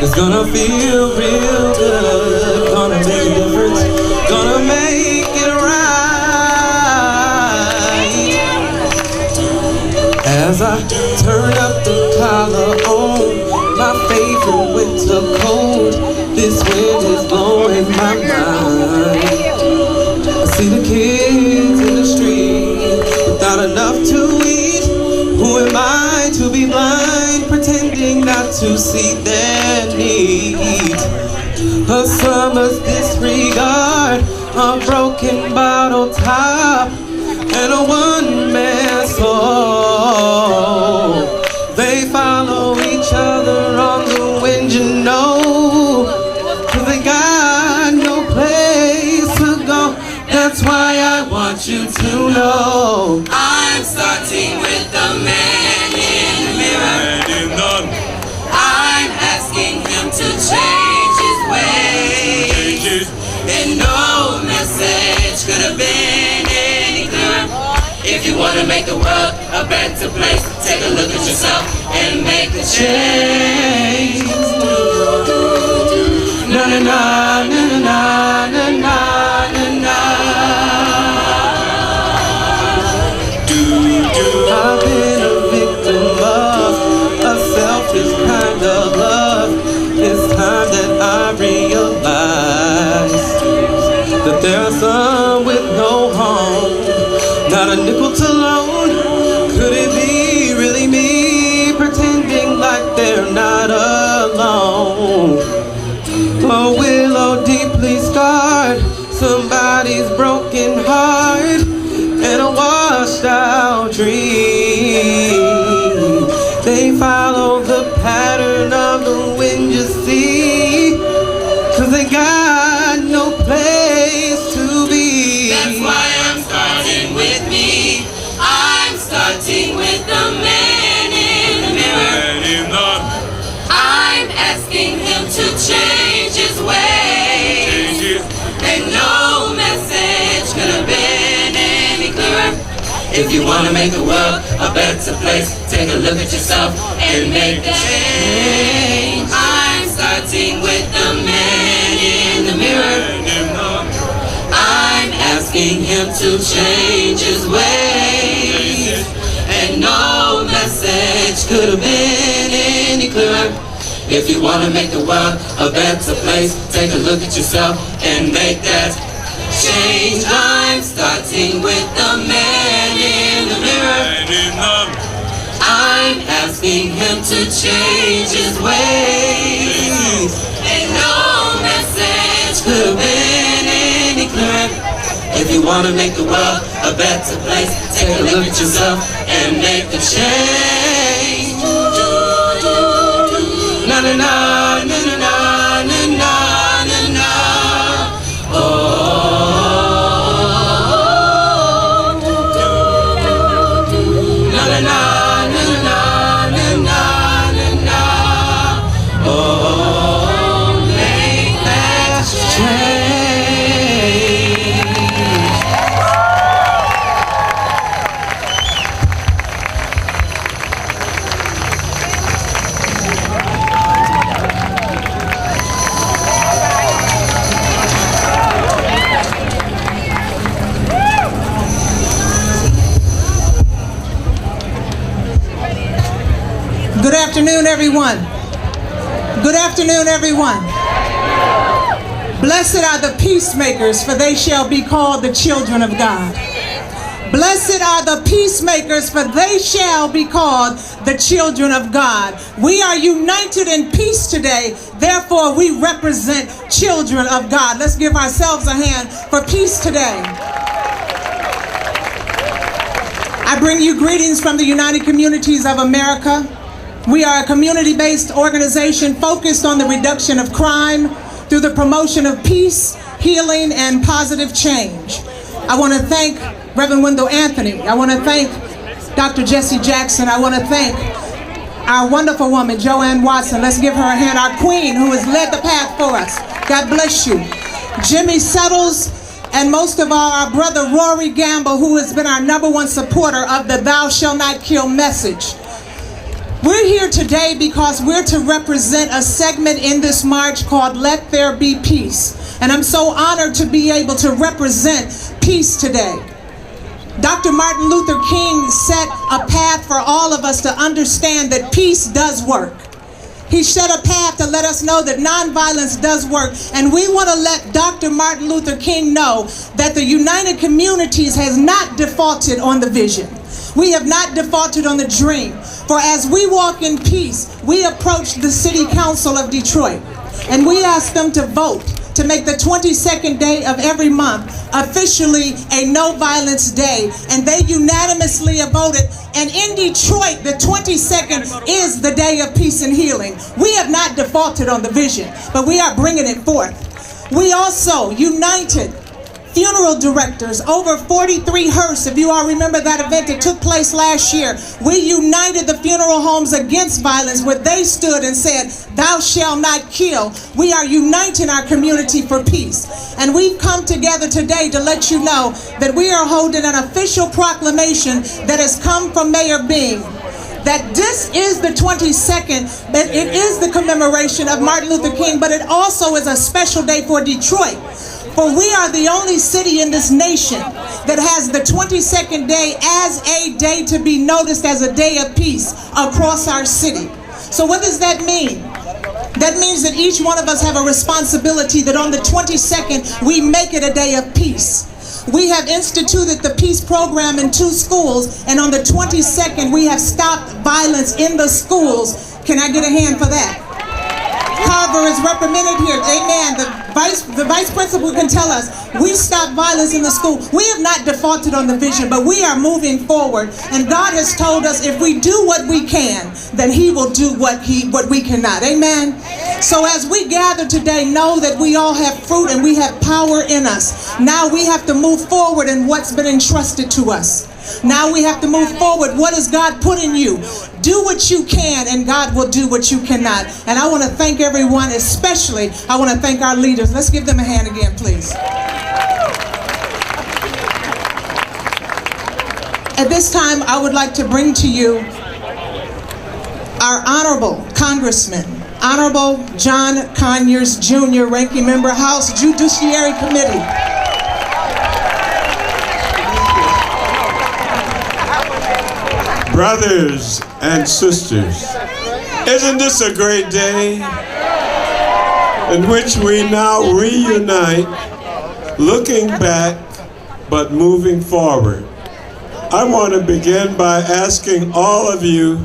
It's gonna feel real good. Gonna make a difference. Gonna make it right. As I turn up the collar on my favorite winter coat, this wind is blowing my mind. I see the kids in the street without enough to eat. Who am I to be blind, pretending not to see their needs? A summer's disregard, a broken bottle top, and a one-man soul. They follow each other on the wind, you know, 'cause they got no place to go. That's why I want you to know I'm starting with the man in the mirror. I'm asking him to change his ways, and no message could have been any clearer. If you want to make the world a better place, take a look at yourself and make a change. Na na na na na na na na na. I've been a victim of a selfish kind of love. It's time that I realize that there are some with no home, not a nickel to loan. Could it be really me, pretending like they're not alone? A willow deeply scarred, somebody's broken heart, and a washed out dream. They follow the pattern of the wind, you see, 'cause they got no place to be. That's why I'm starting with me. I'm starting with the man in the mirror. I'm asking him to change his ways, and no message could have been any clearer. If you want to make the world a better place, take a look at yourself and make the change. I'm starting with the man in the mirror. I'm asking him to change his ways, and no message could have been any clearer. If you want to make the world a better place, take a look at yourself and make that change. I'm starting with the man in the mirror. I'm asking him to change his ways, and no message could have been any clearer. If you want to make the world a better place, take a look at yourself and make the change. Na na na na na na na na na. Oh. Na na na na na na na na. Oh, make that change. Good afternoon, everyone. Good afternoon, everyone. Blessed are the peacemakers, for they shall be called the children of God. Blessed are the peacemakers, for they shall be called the children of God. We are united in peace today, therefore we represent children of God. Let's give ourselves a hand for peace today. I bring you greetings from the United Communities of America. We are a community-based organization focused on the reduction of crime through the promotion of peace, healing, and positive change. I want to thank Reverend Wendell Anthony. I want to thank Dr. Jesse Jackson. I want to thank our wonderful woman, Joanne Watson. Let's give her a hand, our queen who has led the path for us. God bless you. Jimmy Settles, and most of all, our brother Rory Gamble, who has been our #1 supporter of the Thou Shall Not Kill message. We're here today because we're to represent a segment in this march called Let There Be Peace. And I'm so honored to be able to represent peace today. Dr. Martin Luther King set a path for all of us to understand that peace does work. He set a path to let us know that nonviolence does work. And we want to let Dr. Martin Luther King know that the United Communities has not defaulted on the vision. We have not defaulted on the dream. For as we walk in peace, we approach the City Council of Detroit. And we ask them to vote to make the 22nd day of every month officially a no violence day. And they unanimously voted. And in Detroit, the 22nd is the day of peace and healing. We have not defaulted on the vision, but we are bringing it forth. We also united funeral directors, over 43 hearse, if you all remember that event that took place last year. We united the funeral homes against violence where they stood and said, "Thou shalt not kill." We are uniting our community for peace. And we've come together today to let you know that we are holding an official proclamation that has come from Mayor Bing, that this is the 22nd, that it is the commemoration of Martin Luther King, but it also is a special day for Detroit. For we are the only city in this nation that has the 22nd day as a day to be noticed as a day of peace across our city. So what does that mean? That means that each one of us have a responsibility that on the 22nd we make it a day of peace. We have instituted the peace program in 2 schools, and on the 22nd we have stopped violence in the schools. Can I get a hand for that? Carver is represented here. Amen. The vice principal can tell us we stopped violence in the school. We have not defaulted on the vision, but we are moving forward. And God has told us if we do what we can, then He will do what we cannot. Amen. So as we gather today, know that we all have fruit and we have power in us. Now we have to move forward in what's been entrusted to us. Now we have to move forward. What has God put in you? Do what you can and God will do what you cannot. And I want to thank everyone, especially I want to thank our leaders. Let's give them a hand again, please. At this time, I would like to bring to you our Honorable Congressman, Honorable John Conyers Jr., Ranking Member, House Judiciary Committee. Brothers and sisters, isn't this a great day in which we now reunite, looking back but moving forward? I want to begin by asking all of you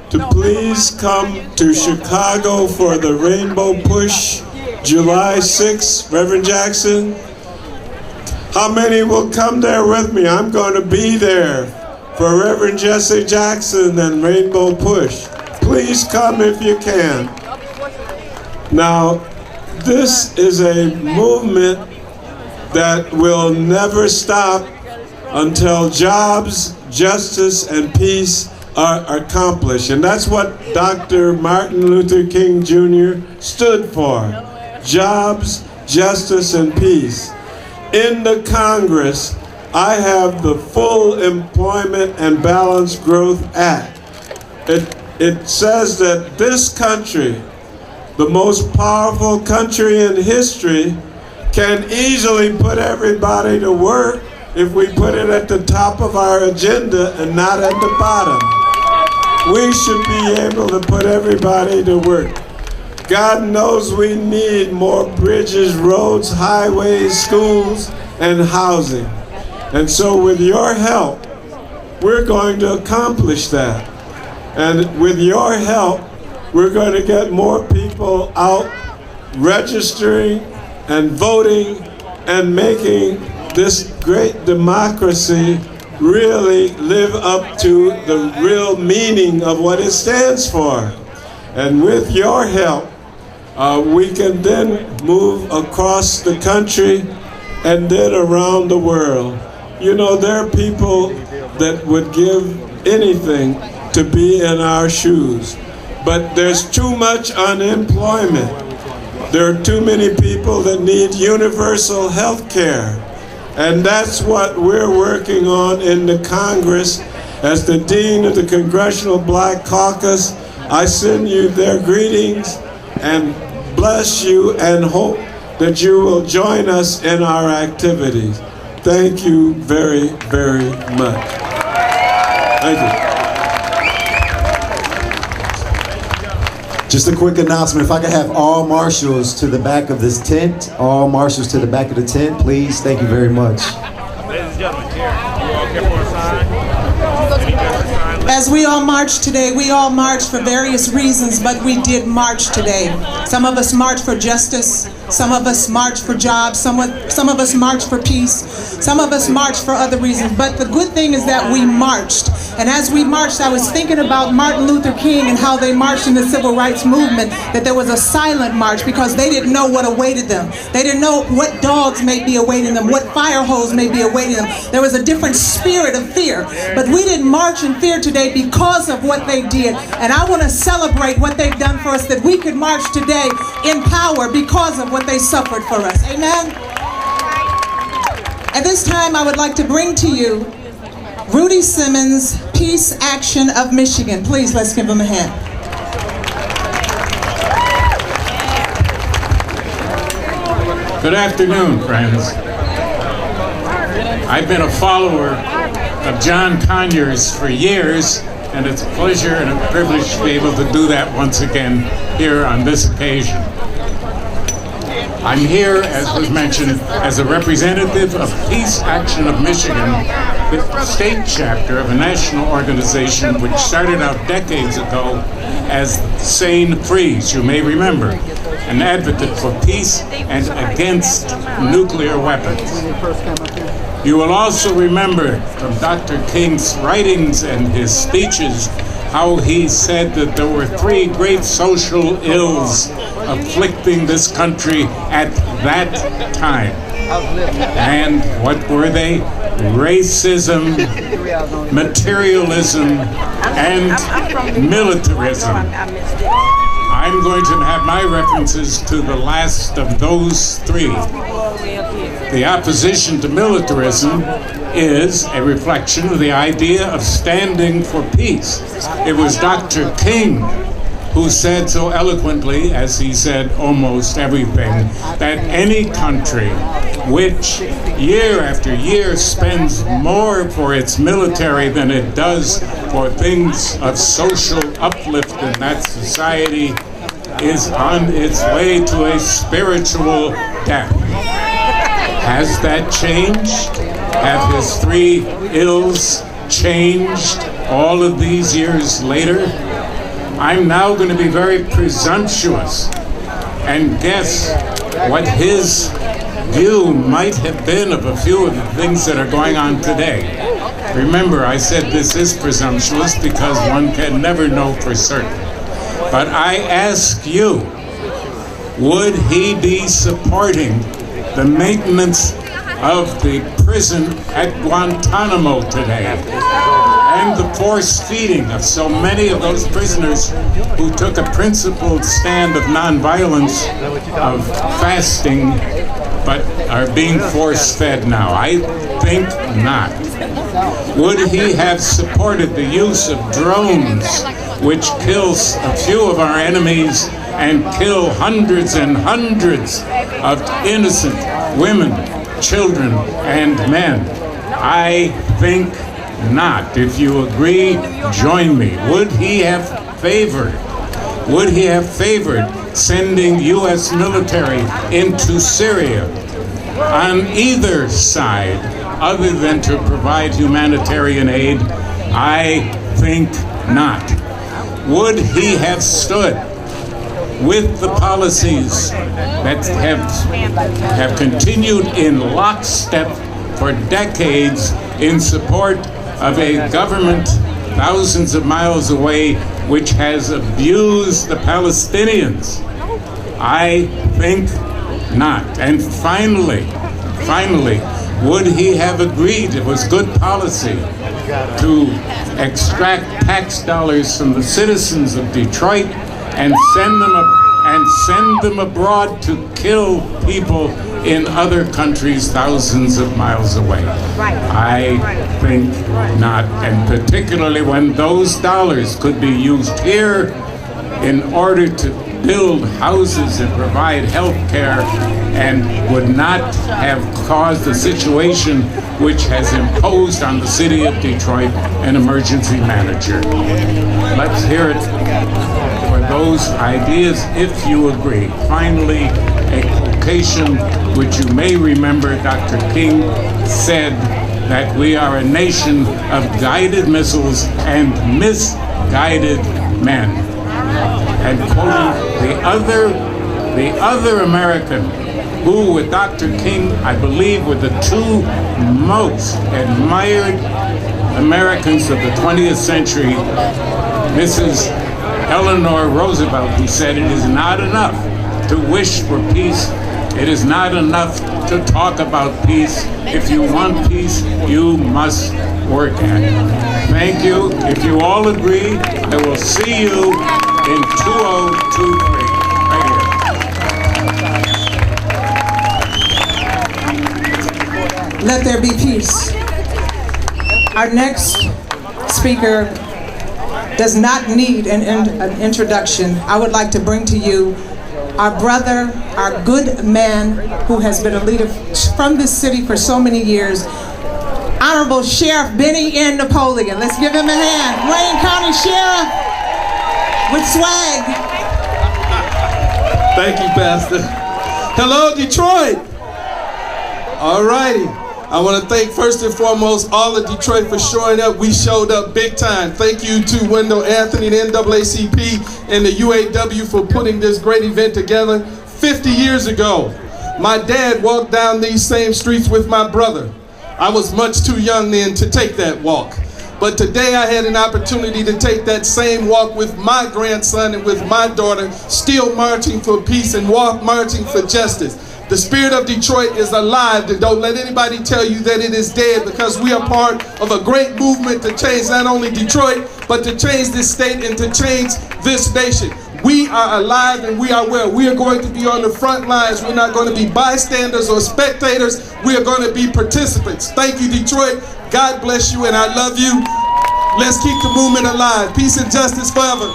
to please come to Chicago for the Rainbow Push, July 6th. Reverend Jackson, how many will come there with me? I'm going to be there for Reverend Jesse Jackson and Rainbow Push. Please come if you can. Now, this is a movement that will never stop until jobs, justice, and peace are accomplished. And that's what Dr. Martin Luther King Jr. stood for. Jobs, justice, and peace. In the Congress, I have the Full Employment and Balanced Growth Act. It says that this country, the most powerful country in history, can easily put everybody to work if we put it at the top of our agenda and not at the bottom. We should be able to put everybody to work. God knows we need more bridges, roads, highways, schools, and housing. And so with your help, we're going to accomplish that. And with your help, we're going to get more people out registering and voting and making this great democracy really live up to the real meaning of what it stands for. And with your help, we can then move across the country and then around the world. You know, there are people that would give anything to be in our shoes, but there's too much unemployment. There are too many people that need universal health care. And that's what we're working on in the Congress. As the Dean of the Congressional Black Caucus, I send you their greetings and bless you and hope that you will join us in our activities. Thank you very, very much. Thank you. Just a quick announcement. If I could have all marshals to the back of this tent, all marshals to the back of the tent, please. Thank you very much. Ladies and gentlemen, here, you all care for a sign? As we all march today, we all march for various reasons, but we did march today. Some of us march for justice, some of us march for jobs, some of us march for peace, some of us march for other reasons. But the good thing is that we marched. And as we marched, I was thinking about Martin Luther King and how they marched in the civil rights movement, that there was a silent march because they didn't know what awaited them. They didn't know what dogs may be awaiting them, what fire hose may be awaiting them. There was a different spirit of fear. But we didn't march in fear today because of what they did. And I want to celebrate what they've done for us, that we could march today in power because of what they suffered for us. Amen? At this time, I would like to bring to you Rudy Simmons, Peace Action of Michigan. Please, let's give him a hand. Good afternoon, friends. I've been a follower of John Conyers for years, and it's a pleasure and a privilege to be able to do that once again here on this occasion. I'm here, as was mentioned, as a representative of Peace Action of Michigan, the state chapter of a national organization which started out decades ago as Sane Freeze, you may remember, an advocate for peace and against nuclear weapons. You will also remember from Dr. King's writings and his speeches how he said that there were three great social ills afflicting this country at that time. And what were they? Racism, materialism, and militarism. I'm going to have my references to the last of those three. The opposition to militarism is a reflection of the idea of standing for peace. It was Dr. King who said so eloquently, as he said almost everything, that any country which year after year spends more for its military than it does for things of social uplift in that society is on its way to a spiritual death. Has that changed? Have his three ills changed all of these years later? I'm now going to be very presumptuous and guess what his view might have been of a few of the things that are going on today. Remember, I said this is presumptuous because one can never know for certain. But I ask you, would he be supporting the maintenance of the prison at Guantanamo today and the force feeding of so many of those prisoners who took a principled stand of nonviolence, of fasting, but are being force fed now? I think not. Would he have supported the use of drones, which kills a few of our enemies and kill hundreds and hundreds of innocent women, children, and men? I think not. If you agree, join me. Would he have favored sending U.S. military into Syria on either side other than to provide humanitarian aid? I think not. Would he have stood with the policies that have continued in lockstep for decades in support of a government thousands of miles away which has abused the Palestinians? I think not. And finally, would he have agreed it was good policy to extract tax dollars from the citizens of Detroit and send them abroad to kill people in other countries thousands of miles away? I think not, and particularly when those dollars could be used here in order to build houses and provide health care, and would not have caused a situation which has imposed on the city of Detroit an emergency manager. Let's hear it for those ideas, if you agree. Finally, a quotation which you may remember Dr. King said, that we are a nation of guided missiles and misguided men. And quoting the other American who, with Dr. King, I believe were the two most admired Americans of the 20th century, Mrs. Eleanor Roosevelt, who said, "It is not enough to wish for peace. It is not enough to talk about peace. If you want peace, you must work at it." Thank you. If you all agree, I will see you in 2023. Right here. Let there be peace. Our next speaker does not need an introduction. I would like to bring to you our brother, our good man, who has been a leader from this city for so many years, Honorable Sheriff Benny N. Napoleon. Let's give him a hand. Wayne County Sheriff with swag. Thank you, Pastor. Hello, Detroit. All righty. I want to thank first and foremost all of Detroit for showing up. We showed up big time. Thank you to Wendell Anthony, the NAACP, and the UAW for putting this great event together. 50 years ago, my dad walked down these same streets with my brother. I was much too young then to take that walk. But today I had an opportunity to take that same walk with my grandson and with my daughter, still marching for peace and marching for justice. The spirit of Detroit is alive, and don't let anybody tell you that it is dead, because we are part of a great movement to change not only Detroit, but to change this state and to change this nation. We are alive and we are well. We are going to be on the front lines. We're not going to be bystanders or spectators. We are going to be participants. Thank you, Detroit. God bless you, and I love you. Let's keep the movement alive. Peace and justice forever.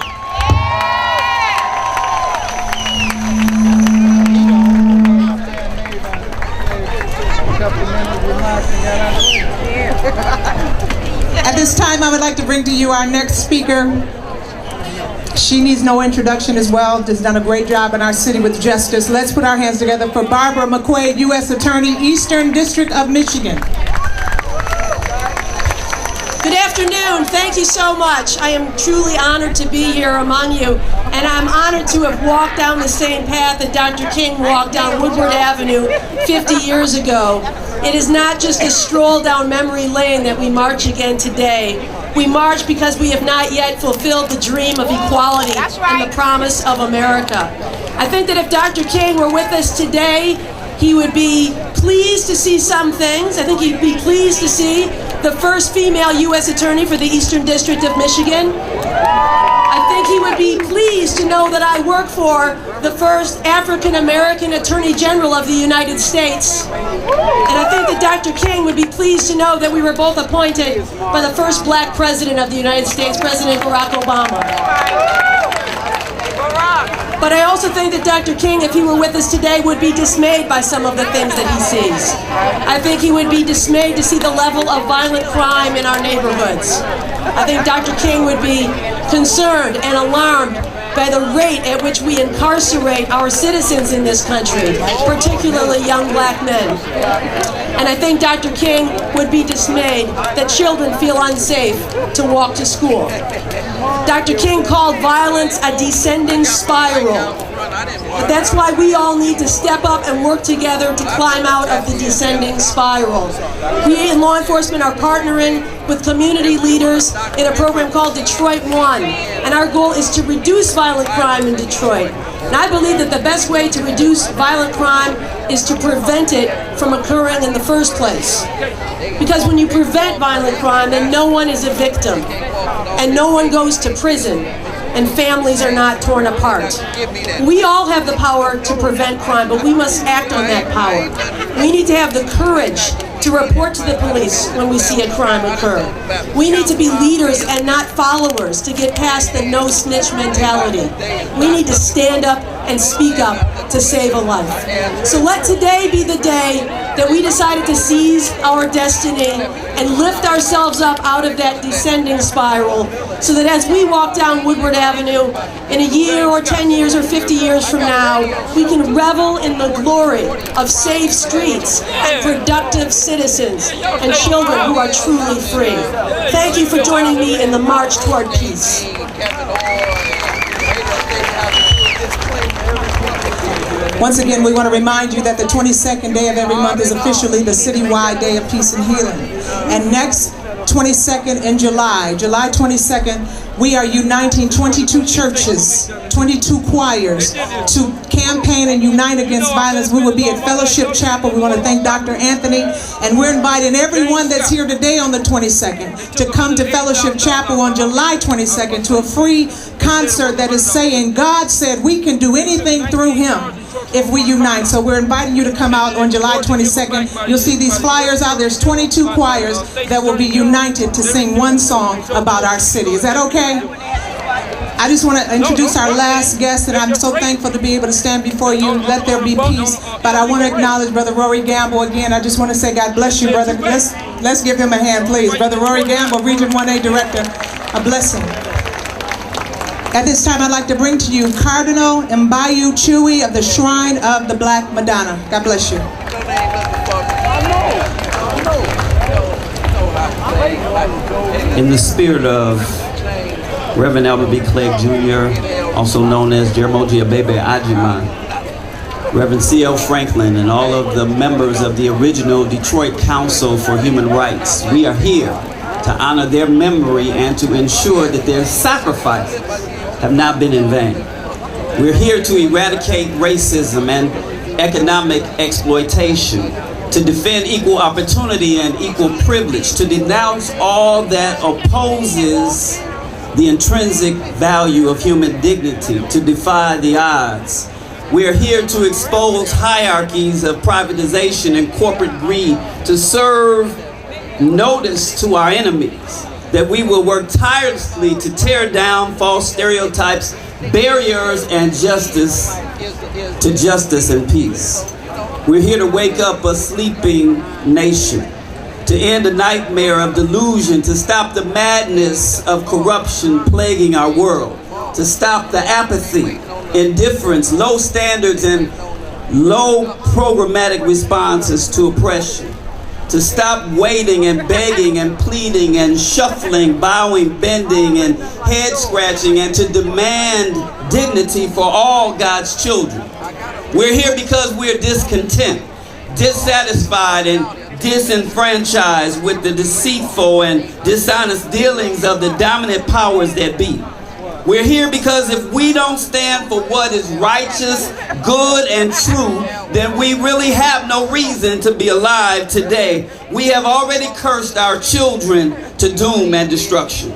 At this time, I would like to bring to you our next speaker. She needs no introduction as well. Has done a great job in our city with justice. Let's put our hands together for Barbara McQuaid, U.S. Attorney, Eastern District of Michigan. Good afternoon. Thank you so much. I am truly honored to be here among you, and I'm honored to have walked down the same path that Dr. King walked down Woodward Avenue 50 years ago. It is not just a stroll down memory lane that we march again today. We march because we have not yet fulfilled the dream of equality and the promise of America. I think that if Dr. King were with us today, he would be pleased to see some things. I think he'd be pleased to see the first female U.S. Attorney for the Eastern District of Michigan. I think he would be pleased to know that I work for the first African-American Attorney General of the United States. And I think that Dr. King would be pleased to know that we were both appointed by the first black president of the United States, President Barack Obama. But I also think that Dr. King, if he were with us today, would be dismayed by some of the things that he sees. I think he would be dismayed to see the level of violent crime in our neighborhoods. I think Dr. King would be concerned and alarmed by the rate at which we incarcerate our citizens in this country, particularly young black men. And I think Dr. King would be dismayed that children feel unsafe to walk to school. Dr. King called violence a descending spiral. That's why we all need to step up and work together to climb out of the descending spiral. We in law enforcement are partnering with community leaders in a program called Detroit One, and our goal is to reduce violent crime in Detroit. And I believe that the best way to reduce violent crime is to prevent it from occurring in the first place. Because when you prevent violent crime, then no one is a victim, and no one goes to prison, and families are not torn apart. We all have the power to prevent crime, but we must act on that power. We need to have the courage to report to the police when we see a crime occur. We need to be leaders and not followers to get past the no snitch mentality. We need to stand up and speak up to save a life. So let today be the day that we decided to seize our destiny and lift ourselves up out of that descending spiral, so that as we walk down Woodward Avenue in a year or 10 years or 50 years from now, we can revel in the glory of safe streets and productive citizens and children who are truly free. Thank you for joining me in the march toward peace. Once again, we want to remind you that the 22nd day of every month is officially the citywide Day of Peace and Healing. And next 22nd in July 22nd, we are uniting 22 churches, 22 choirs to campaign and unite against violence. We will be at Fellowship Chapel. We want to thank Dr. Anthony, and we're inviting everyone that's here today on the 22nd to come to Fellowship Chapel on July 22nd to a free concert that is saying God said we can do anything through Him if we unite. So we're inviting you to come out on July 22nd. You'll see these flyers out. There's 22 choirs that will be united to sing one song about our city. Is that okay? I just want to introduce our last guest, and I'm so thankful to be able to stand before you. Let there be peace. But I want to acknowledge Brother Rory Gamble again. I just want to say God bless you, brother. Let's give him a hand, please. Brother Rory Gamble, Region 1A Director. A blessing. At this time, I'd like to bring to you Cardinal Mbayu Chewy of the Shrine of the Black Madonna. God bless you. In the spirit of Reverend Albert B. Clegg Jr., also known as Jeramogi Abebe Ajiman, Reverend C.L. Franklin, and all of the members of the original Detroit Council for Human Rights, we are here to honor their memory and to ensure that their sacrifices have not been in vain. We're here to eradicate racism and economic exploitation, to defend equal opportunity and equal privilege, to denounce all that opposes the intrinsic value of human dignity, to defy the odds. We are here to expose hierarchies of privatization and corporate greed, to serve notice to our enemies that we will work tirelessly to tear down false stereotypes, barriers, and justice and peace. We're here to wake up a sleeping nation, to end the nightmare of delusion, to stop the madness of corruption plaguing our world, to stop the apathy, indifference, low standards, and low programmatic responses to oppression, to stop waiting and begging and pleading and shuffling, bowing, bending, and head scratching, and to demand dignity for all God's children. We're here because we're discontent, dissatisfied, and disenfranchised with the deceitful and dishonest dealings of the dominant powers that be. We're here because if we don't stand for what is righteous, good, and true, then we really have no reason to be alive today. We have already cursed our children to doom and destruction.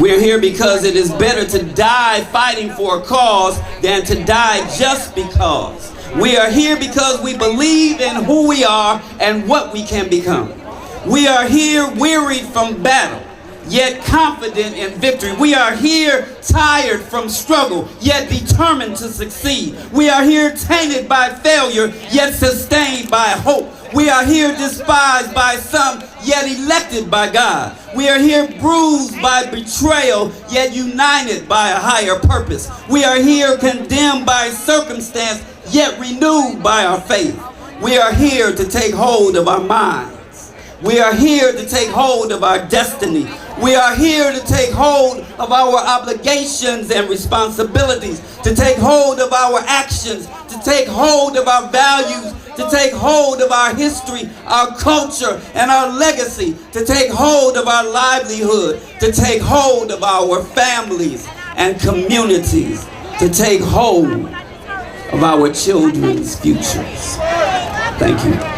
We're here because it is better to die fighting for a cause than to die just because. We are here because we believe in who we are and what we can become. We are here wearied from battle, yet confident in victory. We are here tired from struggle, yet determined to succeed. We are here tainted by failure, yet sustained by hope. We are here despised by some, yet elected by God. We are here bruised by betrayal, yet united by a higher purpose. We are here condemned by circumstance, yet renewed by our faith. We are here to take hold of our minds. We are here to take hold of our destiny. We are here to take hold of our obligations and responsibilities, to take hold of our actions, to take hold of our values, to take hold of our history, our culture, and our legacy, to take hold of our livelihood, to take hold of our families and communities, to take hold of our children's futures. Thank you.